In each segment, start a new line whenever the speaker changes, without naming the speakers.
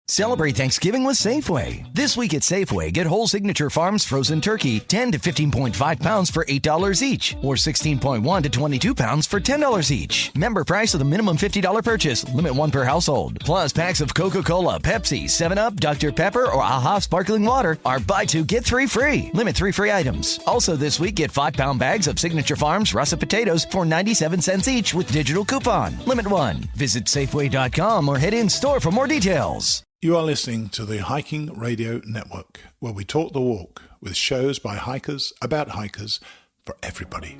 Celebrate Thanksgiving with Safeway. This week at Safeway, get whole Signature Farms frozen turkey, 10 to 15.5 pounds for $8 each, or 16.1 to 22 pounds for $10 each. Member price with a minimum $50 purchase, limit one per household. Plus, packs of Coca-Cola, Pepsi, 7-Up, Dr. Pepper, or AHA sparkling water are buy two, get three free. Limit 3 free items. Also this week, get 5-pound bags of Signature Farms russet potatoes for 97 cents each with digital coupon. Limit 1. Visit Safeway.com or head in store for more details.
You are listening to the Hiking Radio Network, where we talk the walk with shows by hikers, about hikers, for everybody.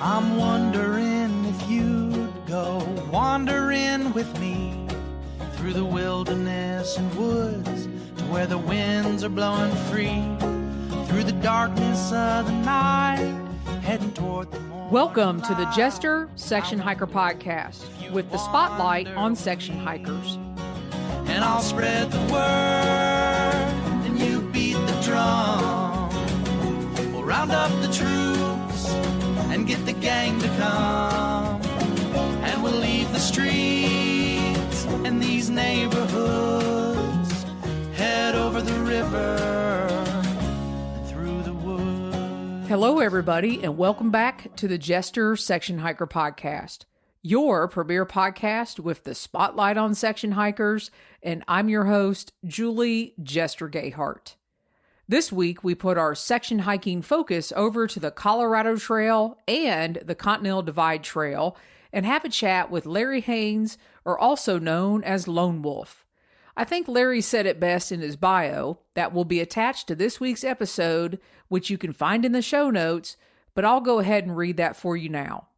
I'm wondering if you'd go wandering with me through the wilderness and woods to where the winds are blowing free, through the darkness of the night, heading toward the morning.
Welcome to the Jester Section Hiker Podcast with the spotlight on section hikers.
And I'll spread the word and you beat the drum. We'll round up the troops and get the gang to come. And we'll leave the streets and these neighborhoods, head over the river.
Hello, everybody, and welcome back to the Jester Section Hiker Podcast, your premier podcast with the spotlight on section hikers, and I'm your host, Julie Jester Gayheart. This week, we put our section hiking focus over to the Colorado Trail and the Continental Divide Trail and have a chat with Larry Haines, or also known as Lone Wolf. I think Larry said it best in his bio that will be attached to this week's episode, which you can find in the show notes, but I'll go ahead and read that for you now.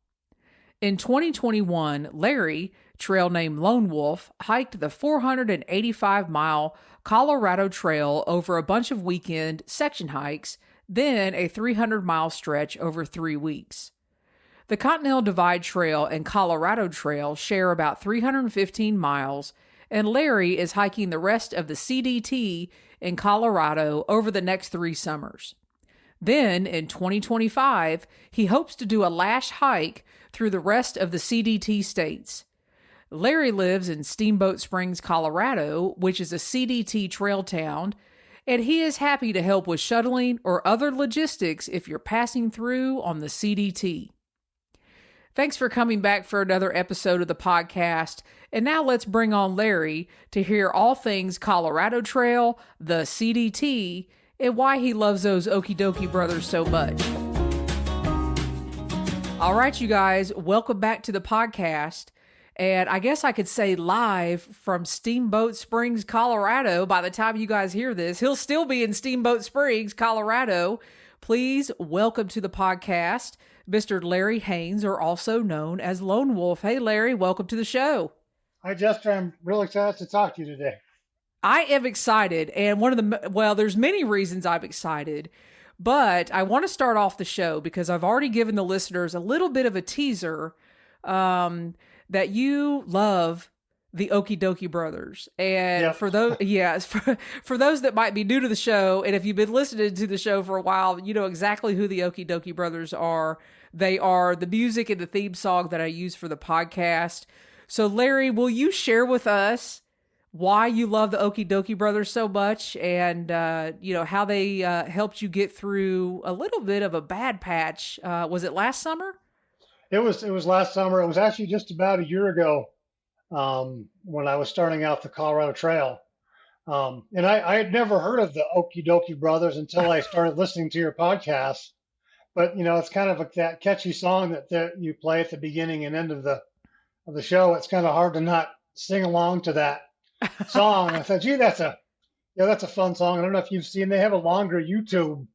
In 2021, Larry, trail name Lone Wolf, hiked the 485-mile Colorado Trail over a bunch of weekend section hikes, then a 300-mile stretch over 3 weeks. The Continental Divide Trail and Colorado Trail share about 315 miles, and Larry is hiking the rest of the CDT in Colorado over the next 3 summers. Then, in 2025, he hopes to do a lash hike through the rest of the CDT states. Larry lives in Steamboat Springs, Colorado, which is a CDT trail town, and he is happy to help with shuttling or other logistics if you're passing through on the CDT. Thanks for coming back for another episode of the podcast. And now let's bring on Larry to hear all things Colorado Trail, the CDT, and why he loves those Dokee brothers so much. All right, you guys, welcome back to the podcast. And I guess I could say live from Steamboat Springs, Colorado. By the time you guys hear this, he'll still be in Steamboat Springs, Colorado. Please welcome to the podcast, Mr. Larry Haines, or also known as Lone Wolf. Hey, Larry, welcome to the show.
Hi, Jester. I'm really excited to talk to you today.
I am excited, and there's many reasons I'm excited, but I want to start off the show because I've already given the listeners a little bit of a teaser that you love the Dokee brothers. And
yep.
for those that might be new to the show, and if you've been listening to the show for a while, you know exactly who the Dokee brothers are. They are the music and the theme song that I use for the podcast. So, Larry, will you share with us why you love the Dokee brothers so much and, how they helped you get through a little bit of a bad patch? Was it last summer?
It was last summer. It was actually just about a year ago when I was starting out the Colorado Trail. And I had never heard of the Dokee brothers until I started listening to your podcast. But, it's kind of like that catchy song that you play at the beginning and end of the show. It's kind of hard to not sing along to that song. I thought, gee, that's a fun song. I don't know if you've seen, they have a longer YouTube.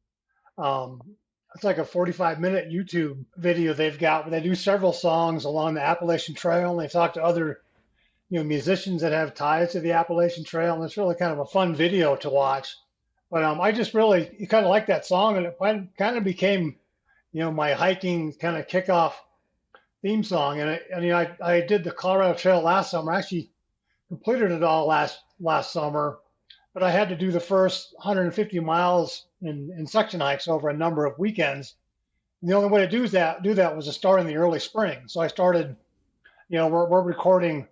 It's like a 45-minute YouTube video they've got where they do several songs along the Appalachian Trail, and they talk to other, musicians that have ties to the Appalachian Trail, and it's really kind of a fun video to watch. But I just really kind of like that song, and it kind of became, my hiking kind of kickoff theme song. And I did the Colorado Trail last summer. I actually completed it all last summer, but I had to do the first 150 miles in section hikes over a number of weekends. And the only way to do that was to start in the early spring. So I started, we're recording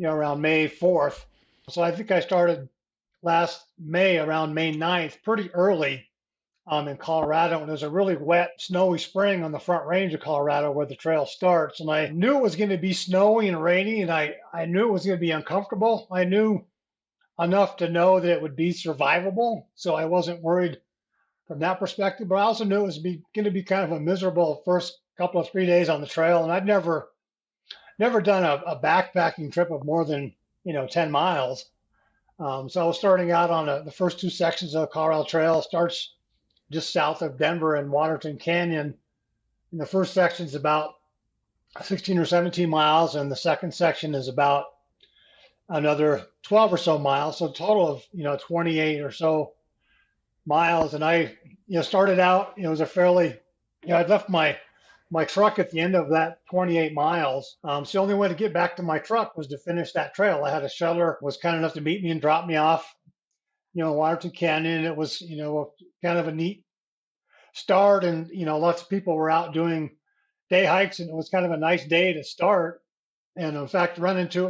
around May 4th. So I think I started last May, around May 9th, pretty early in Colorado. And there's a really wet, snowy spring on the Front Range of Colorado where the trail starts. And I knew it was going to be snowy and rainy, and I knew it was going to be uncomfortable. I knew enough to know that it would be survivable. So I wasn't worried from that perspective, but I also knew it was going to be kind of a miserable first couple of 3 days on the trail. And I'd never done a backpacking trip of more than 10 miles. So I was starting out on the first two sections of the Colorado Trail. Starts just south of Denver and Waterton Canyon. And the first section is about 16 or 17 miles, and the second section is about another 12 or so miles. So a total of 28 or so miles. And I started out. It was a fairly I'd left my truck at the end of that 28 miles. So the only way to get back to my truck was to finish that trail. I had a shuttler was kind enough to meet me and drop me off, Waterton Canyon. It was, kind of a neat start, and, lots of people were out doing day hikes, and it was kind of a nice day to start. And in fact, ran into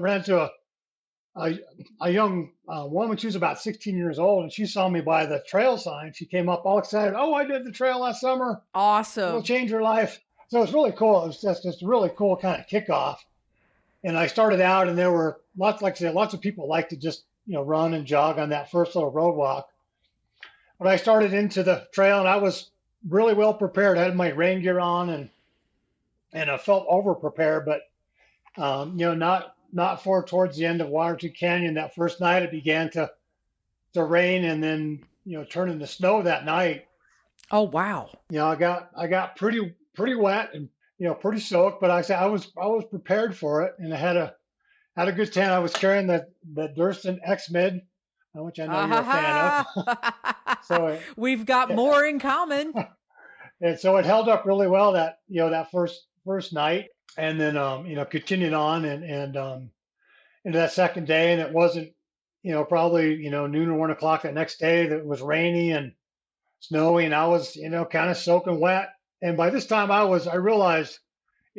a young woman. She was about 16 years old, and she saw me by the trail sign. She came up all excited. Oh, I did the trail last summer.
Awesome.
It'll change your life. So it's really cool. It was just a really cool kind of kickoff. And I started out, and there were lots of people like to just, run and jog on that first little road walk. But I started into the trail, and I was really well prepared. I had my rain gear on, and I felt over prepared, but, not for towards the end of Waterton Canyon. That first night, it began to rain, and then, turn into snow that night.
Oh, wow.
I got pretty wet and pretty soaked, but I was prepared for it, and I had a good tent. I was carrying the Durston X Mid, which I know you're a fan of. So
we've got more in common.
And so it held up really well that first night, and then continued on and into that second day, and it wasn't probably noon or 1 o'clock that next day that it was rainy and snowy, and I was kind of soaking wet. And by this time I realized,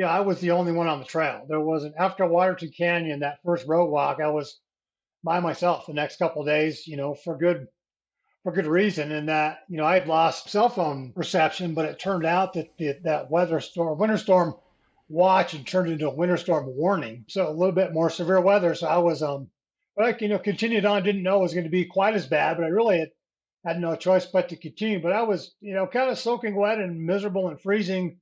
I was the only one on the trail. There wasn't, after Waterton Canyon, that first road walk, I was by myself the next couple of days, for good reason. And that, I had lost cell phone reception, but it turned out that that winter storm watch had turned into a winter storm warning. So a little bit more severe weather. So I was, but I, continued on, didn't know it was going to be quite as bad, but I really had no choice but to continue. But I was, kind of soaking wet and miserable and freezing,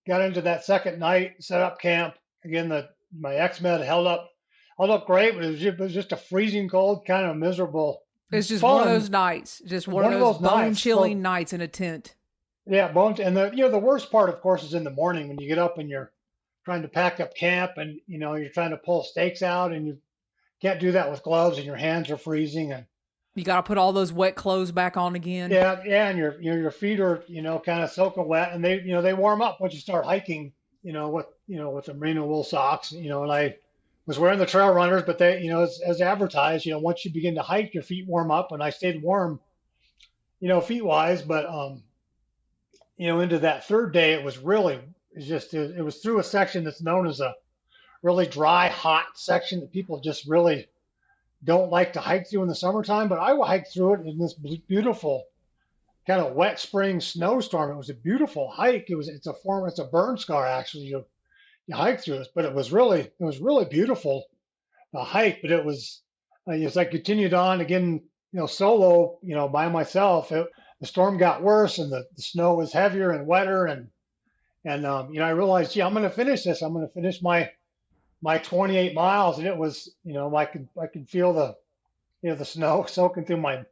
got into that second night, set up camp. Again, my X-Med held up great, but it was just a freezing cold, kind of miserable.
It's just one of those nights, just one of those bone-chilling nights in a tent.
Yeah, bones. And the worst part, of course, is in the morning when you get up and you're trying to pack up camp, and you're trying to pull stakes out, and you can't do that with gloves, and your hands are freezing, and
you got to put all those wet clothes back on again.
Yeah, and your feet are kind of soaking wet, and they warm up once you start hiking. With the merino wool socks. And I was wearing the trail runners, but they as advertised, once you begin to hike, your feet warm up, and I stayed warm, feet wise. But into that third day, it was through a section that's known as a really dry, hot section that people just really don't like to hike through in the summertime, but I hiked through it in this beautiful kind of wet spring snowstorm. It was a beautiful hike. It's a burn scar actually. You hike through this, but it was really beautiful hike. But it was as I continued on again, solo, by myself. The storm got worse, and the snow was heavier and wetter, and I realized, I'm going to finish this. I'm going to finish my 28 miles, and it was, I could feel the snow soaking through my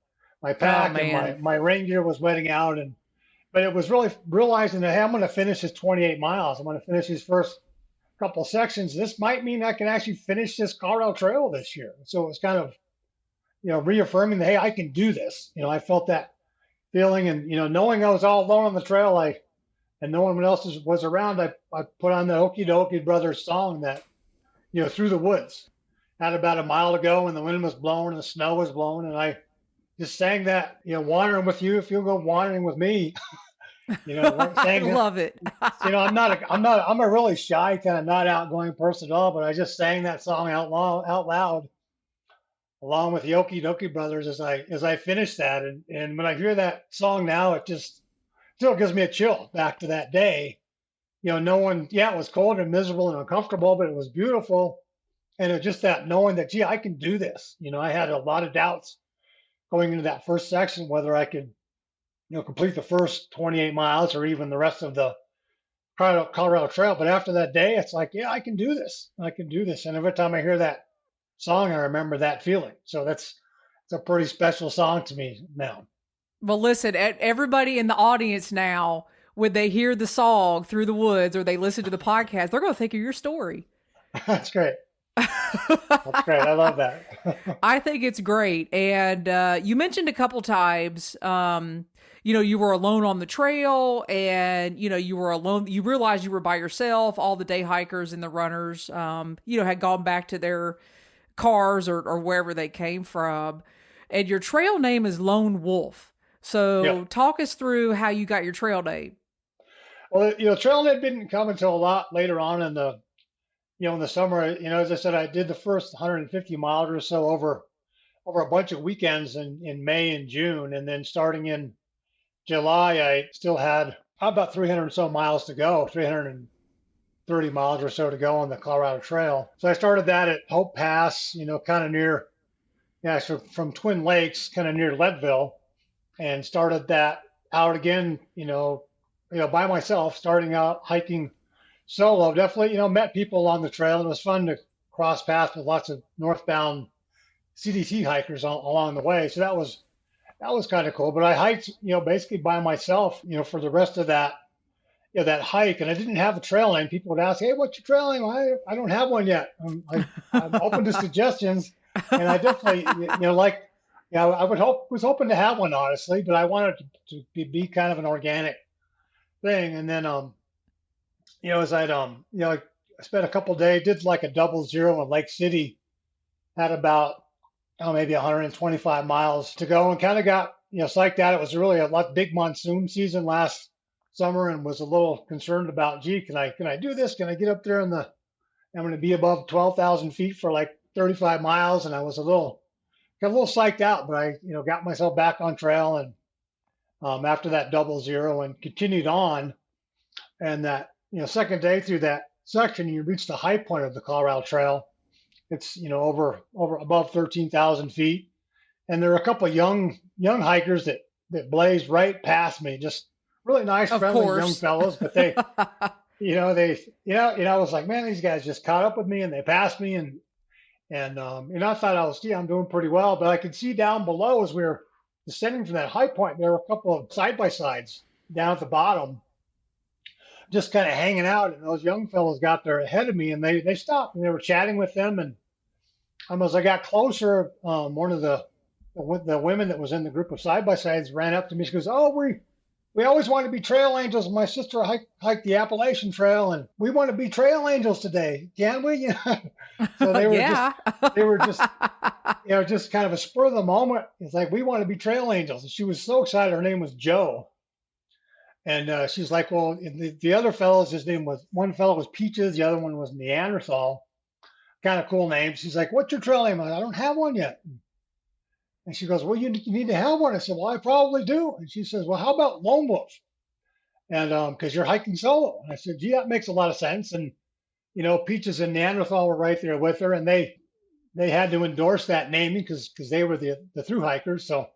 pack, and my rain gear was wetting out, but it was really realizing that, hey, I'm going to finish this 28 miles. I'm going to finish these first couple sections. This might mean I can actually finish this Colorado Trail this year. So it was kind of, reaffirming that, hey, I can do this. I felt that feeling, and knowing I was all alone on the trail, and no one else was around. I put on the Okee Brothers song that. Through the woods. Had about a mile to go, and the wind was blowing and the snow was blowing, and I just sang that, wandering with you if you'll go wandering with me.
I
saying,
love it.
I'm a really shy, kind of not outgoing person at all, but I just sang that song out loud, along with the Okee Dokee brothers as I finished that. And when I hear that song now, it just still gives me a chill back to that day. No one, yeah, it was cold and miserable and uncomfortable, but it was beautiful. And it's just that knowing that, gee, I can do this. I had a lot of doubts going into that first section, whether I could, complete the first 28 miles or even the rest of the Colorado Trail. But after that day, it's like, yeah, I can do this. I can do this. And every time I hear that song, I remember that feeling. So it's a pretty special song to me now.
Well, listen, everybody in the audience now, when they hear the song Through the Woods or they listen to the podcast, they're going to think of your story.
That's great. That's great. I love that.
I think it's great. And you mentioned a couple times, you were alone on the trail and, you were alone. You realized you were by yourself. All the day hikers and the runners, had gone back to their cars or wherever they came from. And your trail name is Lone Wolf. So talk us through how you got your trail name.
Well, trail name didn't come until a lot later on in the summer. As I said, I did the first 150 miles or so over a bunch of weekends in May and June. And then starting in July, I still had about 300 or so miles to go, 330 miles or so to go on the Colorado Trail. So I started that at Hope Pass, kind of near, so from Twin Lakes, kind of near Leadville, and started that out again, by myself, starting out hiking solo. Definitely, met people along the trail, and it was fun to cross paths with lots of northbound CDT hikers along the way. So that was kind of cool. But I hiked, basically by myself, for the rest of that, that hike. And I didn't have a trail name. People would ask, "Hey, what's your trail name?" I don't have one yet. I'm open to suggestions, and I definitely, I was hoping to have one, honestly, but I wanted to be kind of an organic thing. And then, as I spent a couple of days, did like a 00 in Lake City, had about maybe 125 miles to go, and kind of got psyched out. It was really a big monsoon season last summer, and was a little concerned about, gee, can I do this? Can I get up there I'm going to be above 12,000 feet for like 35 miles, and I was got a little psyched out, but I got myself back on trail, and after that 00 and continued on, and that second day through that section, you reach the high point of the Colorado Trail. It's over above 13,000 feet, and there are a couple of young hikers that blazed right past me, just really nice, friendly young fellows. But they, I was like, man, these guys just caught up with me and they passed me, and I thought I'm doing pretty well, but I could see down below as we were descending from that high point, there were a couple of side by sides down at the bottom, just kind of hanging out, and those young fellows got there ahead of me, and they stopped and they were chatting with them. And as I got closer, one of the women that was in the group of side by sides ran up to me. She goes, "Oh, we always want to be trail angels. My sister hiked the Appalachian Trail, and we want to be trail angels today. Can we?" So they were just kind of a spur of the moment. It's like, we want to be trail angels. And she was so excited. Her name was Joe. And she's like, well, the other fellows, one fellow was Peaches, the other one was Neanderthal. Kind of cool name. She's like, "What's your trail name?" I don't have one yet. And she goes, "Well, you need to have one." I said, "Well, I probably do." And she says, "Well, how about Lone Wolf?" And because you're hiking solo. And I said, "Gee, that makes a lot of sense." And Peaches and Neanderthal were right there with her, and they had to endorse that naming because they were the through hikers. So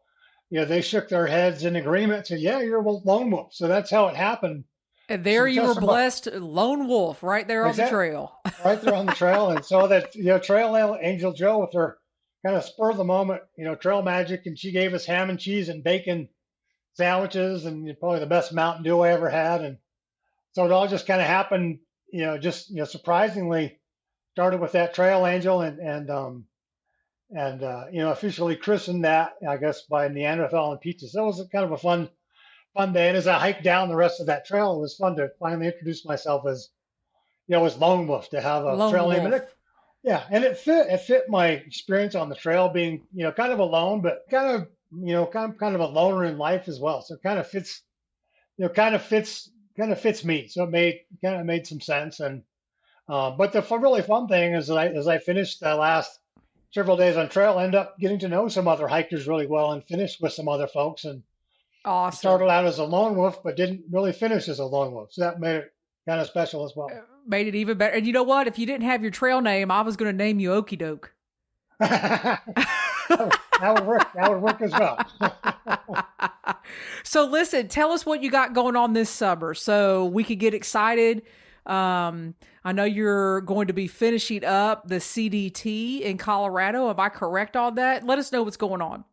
they shook their heads in agreement. Said, "Yeah, you're a Lone Wolf." So that's how it happened.
And there you were blessed, Lone Wolf, right there on the trail.
Right there on the trail. And so that, Trail Angel Joe, with her kind of spur of the moment, trail magic, and she gave us ham and cheese and bacon sandwiches, and probably the best Mountain Dew I ever had. And so it all just kind of happened, surprisingly, started with that Trail Angel, and officially christened that, I guess, by Neanderthal and Peaches. So it was kind of a fun day. And as I hiked down the rest of that trail, it was fun to finally introduce myself as Lone Wolf, to have a trail name. And it fit my experience on the trail, being, kind of alone, but kind of a loner in life as well. So it kind of fits kind of fits me. So it made some sense. And but the really fun thing is that as I finished the last several days on trail, I ended up getting to know some other hikers really well and finished with some other folks. And
Awesome.
started out as a lone wolf, but didn't really finish as a lone wolf. So that made it kind of special as well.
Made it even better. And you know what? If you didn't have your trail name, I was going to name you Okee Doke.
That would work. That would work as well.
So listen, tell us what you got going on this summer so we could get excited. I know you're going to be finishing up the CDT in Colorado. Am I correct on that? Let us know what's going on.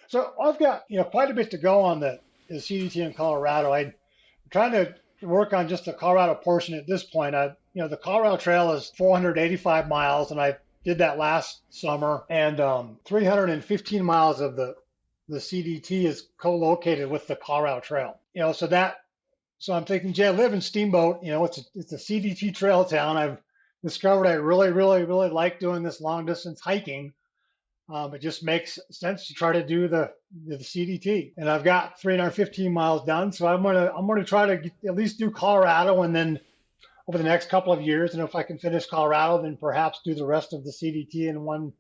So I've got quite a bit to go on the CDT in Colorado. I'm trying to work on just the Colorado portion at this point. The Colorado Trail is 485 miles, and I did that last summer. And 315 miles of the CDT is co-located with the Colorado Trail. So I'm thinking, I live in Steamboat. It's a CDT trail town. I've discovered I really, really, really like doing this long distance hiking. It just makes sense to try to do the CDT, and I've got 315 miles done. So I'm gonna try to at least do Colorado, and then over the next couple of years, and if I can finish Colorado, then perhaps do the rest of the CDT in one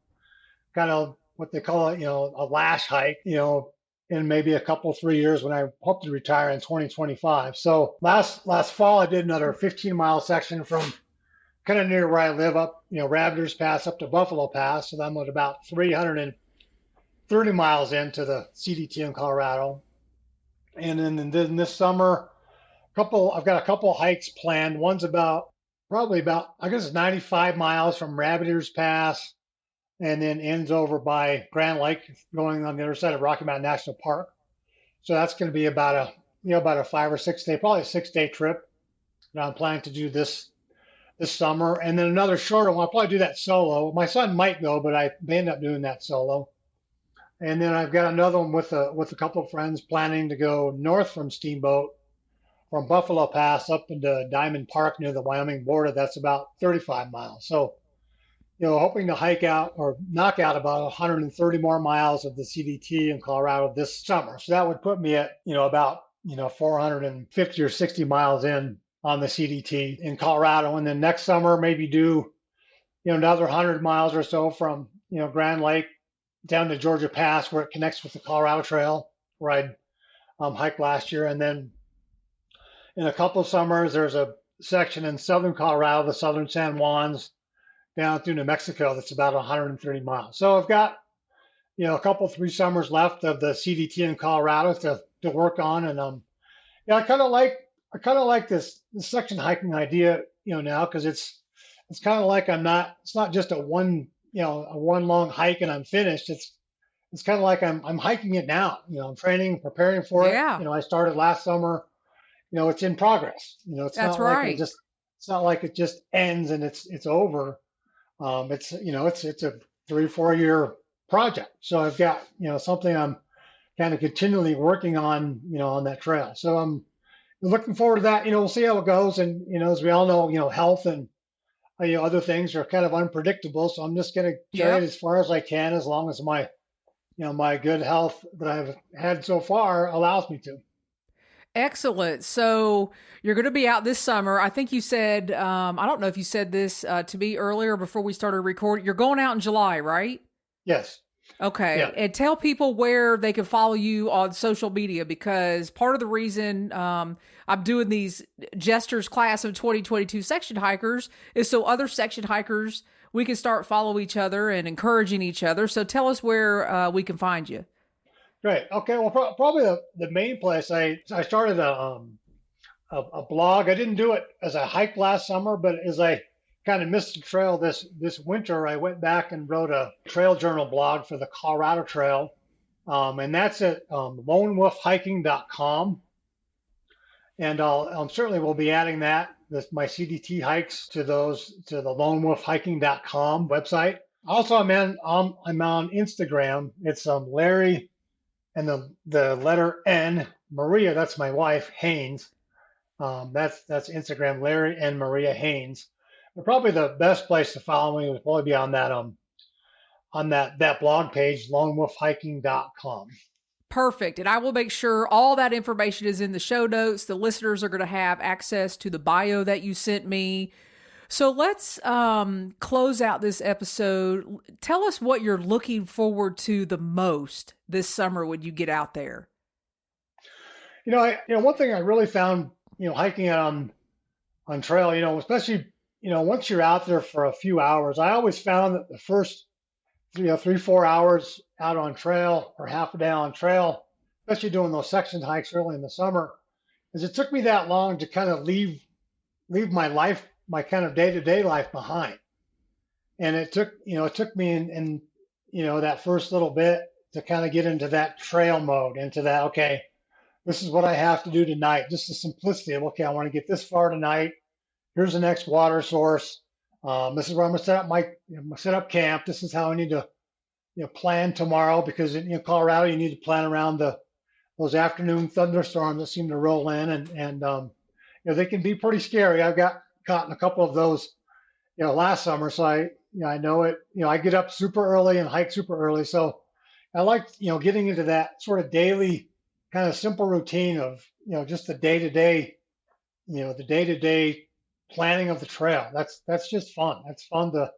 kind of what they call it, a lash hike, in maybe a couple, 3 years when I hope to retire in 2025. So last fall, I did another 15-mile section from kind of near where I live up, Raptors Pass up to Buffalo Pass. So I'm at about 330 miles into the CDT in Colorado. And then this summer, I've got a couple hikes planned. One's probably about, I guess it's 95 miles from Raptors Pass, and then ends over by Grand Lake, going on the other side of Rocky Mountain National Park. So that's going to be about a 5 or 6 day, probably a 6-day trip that I'm planning to do this summer. And then another shorter one, I'll probably do that solo. My son might go, but I may end up doing that solo. And then I've got another one with a couple of friends planning to go north from Steamboat, from Buffalo Pass up into Diamond Park near the Wyoming border. That's about 35 miles. So, hoping to hike out or knock out about 130 more miles of the CDT in Colorado this summer. So that would put me at, about, 450 or 60 miles in on the CDT in Colorado. And then next summer, maybe do, another 100 miles or so from, Grand Lake down to Georgia Pass, where it connects with the Colorado Trail, where I hiked last year. And then in a couple of summers, there's a section in southern Colorado, the southern San Juans, down through New Mexico, that's about 130 miles. So I've got, a couple, 3 summers left of the CDT in Colorado to work on. And I kind of like this section hiking idea, now, because it's kind of like it's not just a one long hike and I'm finished. It's kind of like I'm hiking it now. I'm training, preparing for it.
Yeah.
I started last summer. It's in progress. It's
That's
not
right.
like it's not like it just ends and it's over. It's a 3-4 year project. So I've got, something I'm kind of continually working on, on that trail. So I'm looking forward to that. We'll see how it goes. And, as we all know, health and, other things are kind of unpredictable. So I'm just going to carry it as far as I can, as long as my, my good health that I've had so far allows me to.
Excellent. So you're going to be out this summer. I think you said, I don't know if you said this to me earlier before we started recording. You're going out in July, right?
Yes.
Okay.
Yeah.
And tell people where they can follow you on social media, because part of the reason I'm doing these Jester's class of 2022 section hikers is so other section hikers, we can start follow each other and encouraging each other. So tell us where we can find you.
Great. Okay. Well, probably the main place I started a blog. I didn't do it as a hike last summer, but as I kind of missed the trail this winter, I went back and wrote a trail journal blog for the Colorado Trail, and that's at lonewolfhiking.com. And I'll certainly will be adding my CDT hikes to the lonewolfhiking.com website. Also, I'm on Instagram. It's Larry and the letter N, Maria, that's my wife, Haines. That's Instagram, Larry and Maria Haines. But probably the best place to follow me would probably be on that blog page, lonewolfhiking.com.
Perfect. And I will make sure all that information is in the show notes. The listeners are going to have access to the bio that you sent me. So let's close out this episode. Tell us what you're looking forward to the most this summer when you get out there.
One thing I really found, hiking on trail, especially, once you're out there for a few hours, I always found that the first 3-4 hours out on trail or half a day on trail, especially doing those section hikes early in the summer, is it took me that long to kind of leave my life, my kind of day-to-day life behind. And it took me in that first little bit to kind of get into that trail mode, into that, okay, this is what I have to do tonight. Just the simplicity of, okay, I want to get this far tonight. Here's the next water source. This is where I'm going to set up camp. This is how I need to, plan tomorrow, because in Colorado you need to plan around those afternoon thunderstorms that seem to roll in, and they can be pretty scary. I've got caught in a couple of those, last summer, so I know it. I get up super early and hike super early, so I like getting into that sort of daily kind of simple routine of just the day to day planning of the trail. That's just fun. That's fun to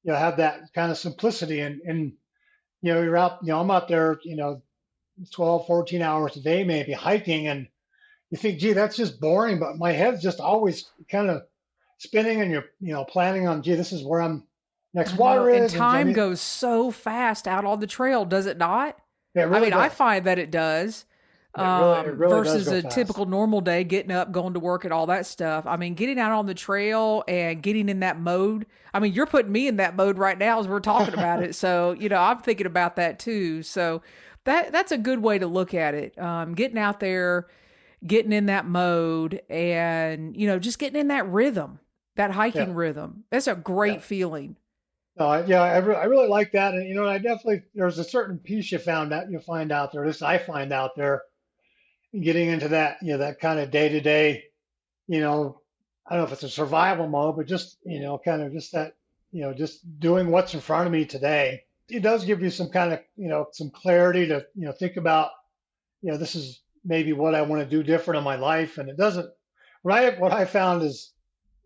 have that kind of simplicity, and you're out, I'm out there 12, 14 hours a day maybe hiking, and you think, gee, that's just boring, but my head's just always kind of spinning, and you're planning on, gee, this is where I'm next water is.
And time goes so fast out on the trail, does it not?
It really does.
I find that it does.
It really
versus
does go
a
fast.
typical normal day, getting up, going to work and all that stuff. I mean, getting out on the trail and getting in that mode. I mean, you're putting me in that mode right now as we're talking about it. So, I'm thinking about that too. So that's a good way to look at it. Getting out there, getting in that mode, and, just getting in that rhythm, that hiking rhythm. That's a great feeling.
I really like that. And, I definitely, there's a certain piece you find out there, at least I find out there, getting into that, that kind of day to day, I don't know if it's a survival mode, but just, kind of just that, just doing what's in front of me today. It does give you some kind of, some clarity to, think about, this is maybe what I want to do different in my life. And it doesn't, what I found is,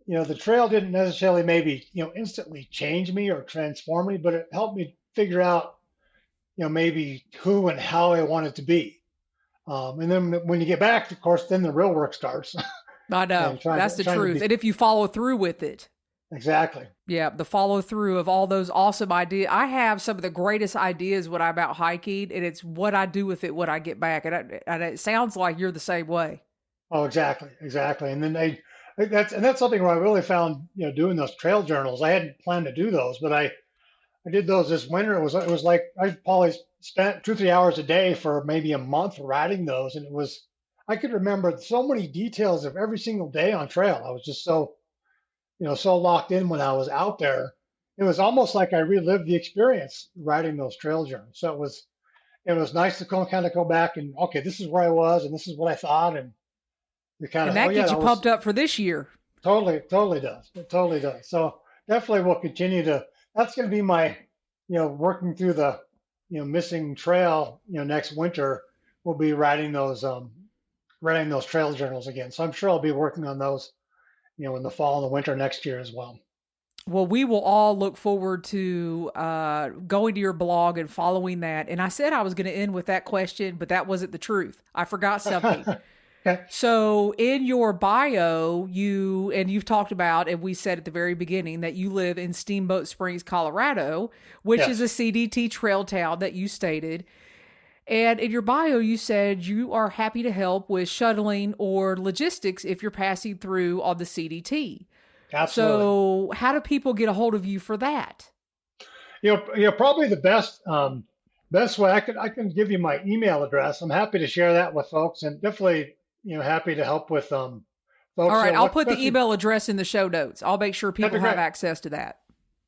the trail didn't necessarily maybe, instantly change me or transform me, but it helped me figure out, maybe who and how I wanted to be. And then when you get back, of course, then the real work starts.
I know. That's the truth. And if you follow through with it.
Exactly.
Yeah, the follow through of all those awesome ideas. I have some of the greatest ideas when I'm out hiking, and it's what I do with it when I get back. And it sounds like you're the same way. Oh,
exactly. And then that's something where I really found, doing those trail journals. I hadn't planned to do those, but I did those this winter. It was like I probably spent 2-3 hours a day for maybe a month writing those, and I could remember so many details of every single day on trail. I was just so locked in when I was out there. It was almost like I relived the experience writing those trail journals. So it was nice to kind of go back and, okay, this is where I was and this is what I thought, and
that gets you pumped up for this year.
Totally does. It totally does. So definitely we'll continue to. That's going to be my, working through the, missing trail, next winter. We'll be writing those trail journals again. So I'm sure I'll be working on those, in the fall and the winter next year as well.
Well, we will all look forward to going to your blog and following that. And I said I was going to end with that question, but that wasn't the truth. I forgot something.
Okay.
So in your bio, you've talked about, and we said at the very beginning, that you live in Steamboat Springs, Colorado, which is a CDT trail town that you stated. And in your bio, you said you are happy to help with shuttling or logistics if you're passing through on the CDT.
Absolutely.
So how do people get a hold of you for that?
Probably the best way I can give you my email address. I'm happy to share that with folks, and definitely, happy to help with folks.
All right. I'll put the email address in the show notes. I'll make sure people have access to that.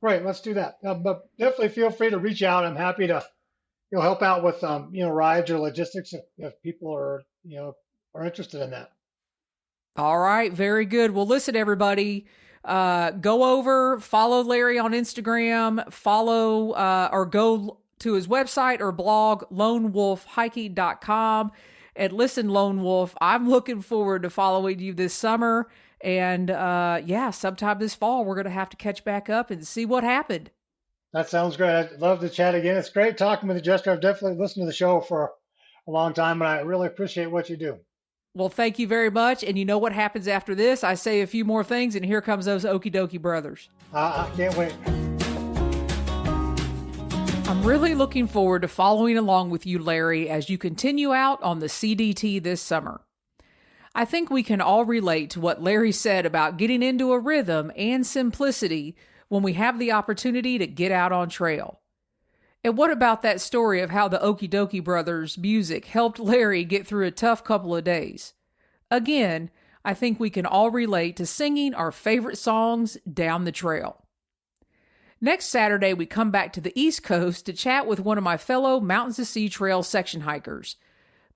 Right. Let's do that. But definitely feel free to reach out. I'm happy to, help out with, rides or logistics if people are, are interested in that.
All right. Very good. Well, listen, everybody, go over, follow Larry on Instagram, or go to his website or blog, lonewolfhiking.com. And listen, Lone Wolf, I'm looking forward to following you this summer. And sometime this fall, we're going to have to catch back up and see what happened.
That sounds great. I'd love to chat again. It's great talking with you, Jester. I've definitely listened to the show for a long time, and I really appreciate what you do.
Well, thank you very much. And you know what happens after this? I say a few more things, and here comes those Okee Dokee brothers.
I can't wait.
I'm really looking forward to following along with you, Larry, as you continue out on the CDT this summer. I think we can all relate to what Larry said about getting into a rhythm and simplicity when we have the opportunity to get out on trail. And what about that story of how the Okee Dokee brothers' music helped Larry get through a tough couple of days? Again, I think we can all relate to singing our favorite songs down the trail. Next Saturday, we come back to the East Coast to chat with one of my fellow Mountains to Sea Trail section hikers.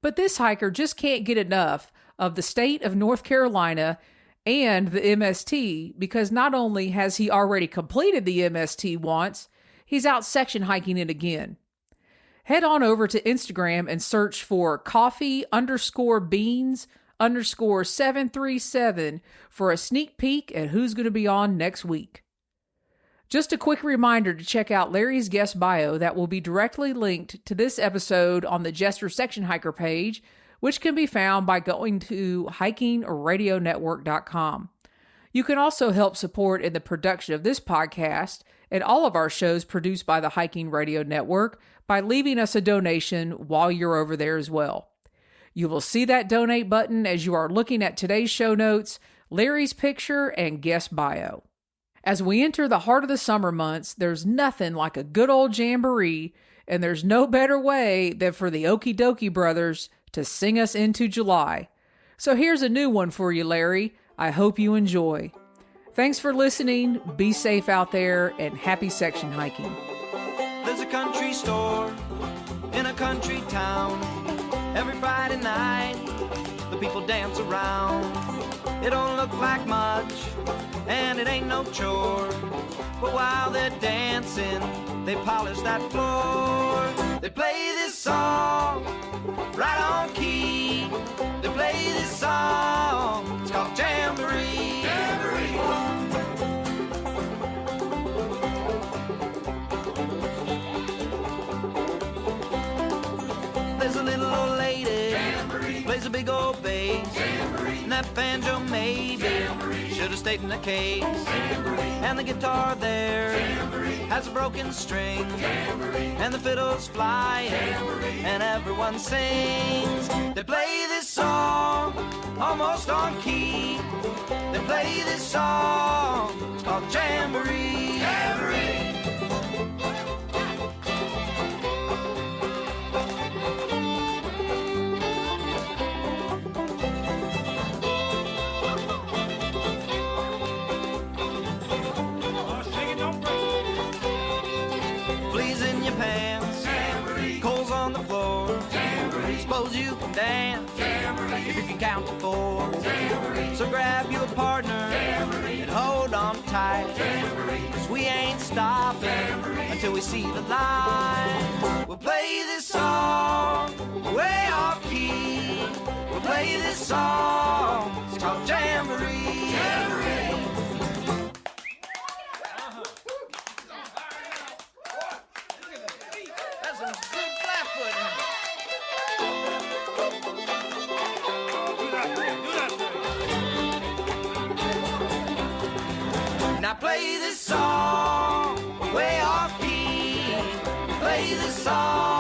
But this hiker just can't get enough of the state of North Carolina and the MST, because not only has he already completed the MST once, he's out section hiking it again. Head on over to Instagram and search for coffee_beans_737 for a sneak peek at who's going to be on next week. Just a quick reminder to check out Larry's guest bio that will be directly linked to this episode on the Jester Section Hiker page, which can be found by going to hikingradionetwork.com. You can also help support in the production of this podcast and all of our shows produced by the Hiking Radio Network by leaving us a donation while you're over there as well. You will see that donate button as you are looking at today's show notes, Larry's picture, and guest bio. As we enter the heart of the summer months, there's nothing like a good old jamboree, and there's no better way than for the Okee Dokee brothers to sing us into July. So here's a new one for you, Larry. I hope you enjoy. Thanks for listening. Be safe out there, and happy section hiking.
There's a country store in a country town. Every Friday night, the people dance around. It don't look like much, and it ain't no chore. But while they're dancing, they polish that floor. They play this song right on key. They play this song, it's called Jamboree. Jamboree. There's a little old lady, Jamboree, plays a big old bass, Jamboree, and that banjo maybe should have stayed in the case. Jamboree. And the guitar there, Jamboree, has a broken string, Jamboree, and the fiddle's flying, Jamboree, and everyone sings. They play this song almost on key. They play this song, it's called Jamboree. Jamboree. Suppose you can dance, Jamboree, if you can count to 4. Jamboree. So grab you a partner, Jamboree, and hold on tight, Jamboree, 'cause we ain't stopping, Jamboree, until we see the light. We'll play this song way off key. We'll play this song, it's called Jamboree. Jamboree. That's some good flat footing. Now play this song way off key. Play this song.